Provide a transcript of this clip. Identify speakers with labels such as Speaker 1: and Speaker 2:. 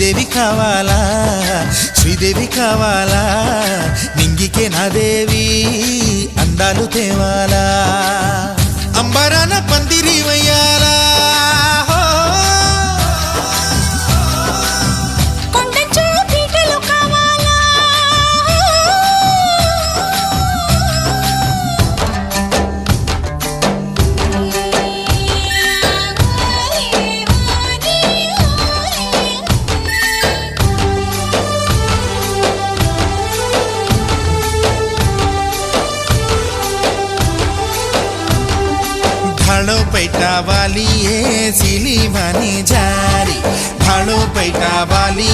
Speaker 1: శ్రీదేవి కావాలా శ్రీదేవి కావాలా నింగికే నా దేవి అందాలు తేవాలా అంబరాన పందిరి వయ్యాలా भाड़ो पैटा वाली है सिली मानी जारी भाड़ो पैटा वाली